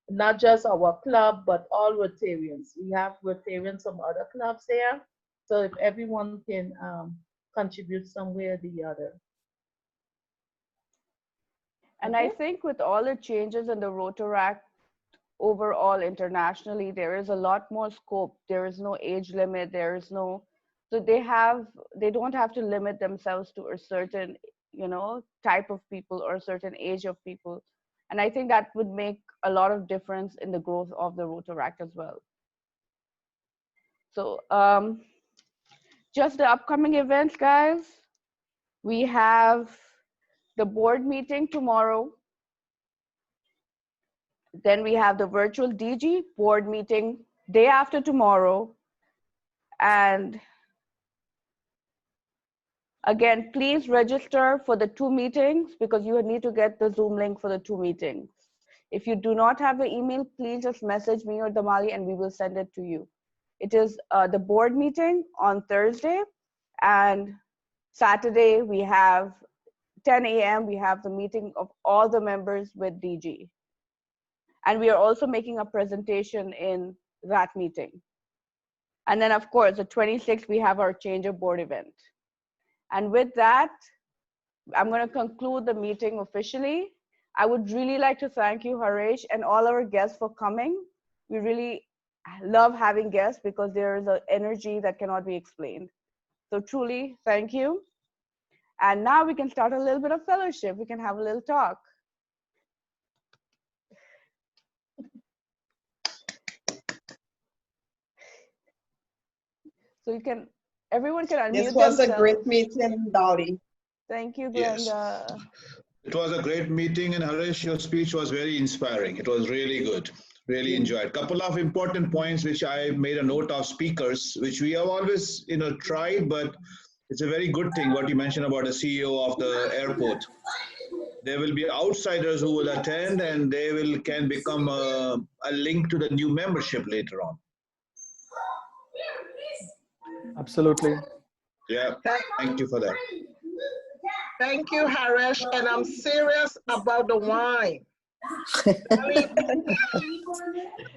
Not just our club, but all Rotarians. We have Rotarians from other clubs there. So if everyone can contribute some way or the other. And I think with all the changes in the Rotaract overall internationally, there is a lot more scope. There is no age limit. There is no, so they don't have to limit themselves to a certain, type of people or a certain age of people. And I think that would make a lot of difference in the growth of the Rotaract as well. So just the upcoming events, guys. We have the board meeting tomorrow. Then we have the virtual DG board meeting day after tomorrow. And again, please register for the 2 meetings, because you need to get the Zoom link for the 2 meetings. If you do not have the email, please just message me or Damali and we will send it to you. It is the board meeting on Thursday, and Saturday we have 10 a.m. we have the meeting of all the members with DG. And we are also making a presentation in that meeting. And then of course, the 26th, we have our change of board event. And with that, I'm going to conclude the meeting officially. I would really like to thank you, Haresh, and all our guests for coming. We really love having guests because there is an energy that cannot be explained. So truly, thank you. And now we can start a little bit of fellowship. We can have a little talk. So everyone can unmute This was themselves. a great meeting, Dolly. Thank you, Yes. Glenda. It was a great meeting, and Haresh, your speech was very inspiring. It was really good. Really enjoyed. Couple of important points which I made a note of, speakers, which we have always, tried, but it's a very good thing what you mentioned about the CEO of the airport. There will be outsiders who will attend, and they can become a link to the new membership later on. Absolutely. Yeah, thank you for that. Thank you, Haresh, and I'm serious about the wine.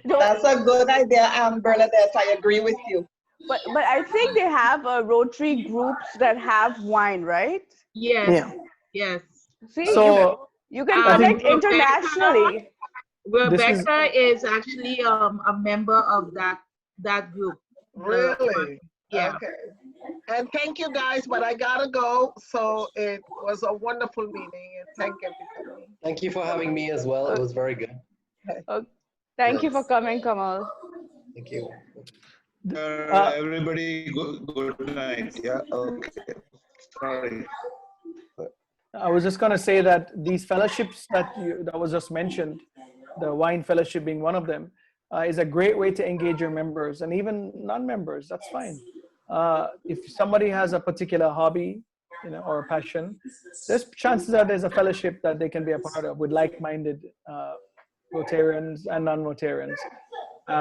That's a good idea, Bernadette. I agree with you. But I think they have Rotary groups that have wine, right? Yes. Yeah. Yes. See, So you can connect Rebecca, internationally. Rebecca is actually a member of that group. Really? Yeah. Okay. And thank you guys, but I gotta go. So it was a wonderful meeting, and thank everybody. Thank you for having me as well. It was very good. Thank you for coming, Kamal. Thank you. Everybody, good night. Yeah, okay. Sorry. I was just going to say that these fellowships that was just mentioned, the wine fellowship being one of them, is a great way to engage your members and even non-members. That's fine. If somebody has a particular hobby, or a passion, there's chances that there's a fellowship that they can be a part of with like-minded Rotarians and non-Rotarians.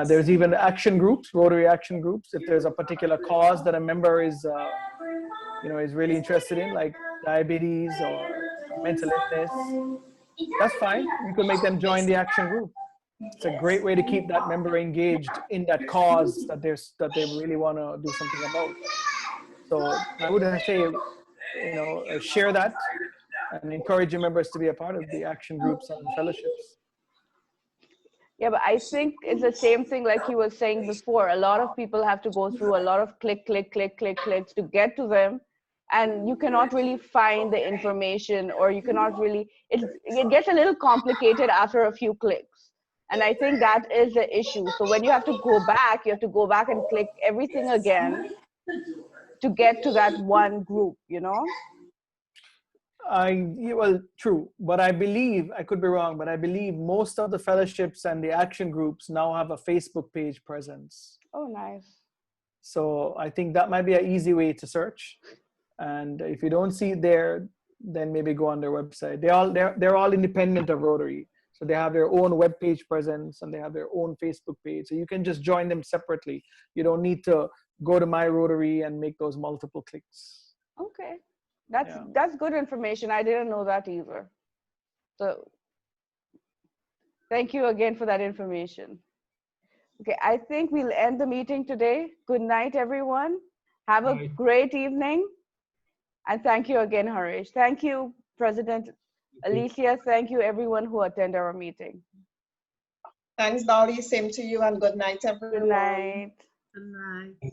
There's even action groups, Rotary action groups. If there's a particular cause that a member is really interested in, like diabetes or mental illness, that's fine. You can make them join the action group. It's a great way to keep that member engaged in that cause that they really want to do something about. So I would say, share that and encourage your members to be a part of the action groups and fellowships. Yeah, but I think it's the same thing like he was saying before. A lot of people have to go through a lot of clicks to get to them. And you cannot really find the information, or you cannot really, it gets a little complicated after a few clicks. And I think that is the issue. So when you have to go back and click everything again to get to that one group, Well, true, but I believe, I could be wrong, but I believe most of the fellowships and the action groups now have a Facebook page presence. Oh, nice. So I think that might be an easy way to search. And if you don't see it there, then maybe go on their website. They're all independent of Rotary. So they have their own web page presence and they have their own Facebook page. So you can just join them separately. You don't need to go to My Rotary and make those multiple clicks. Okay. That's good information. I didn't know that either. So thank you again for that information. Okay, I think we'll end the meeting today. Good night, everyone. Have a great evening. And thank you again, Haresh. Thank you, President Alicia. Thank you, everyone who attended our meeting. Thanks, Dolly. Same to you, and good night, everyone. Good night. Good night.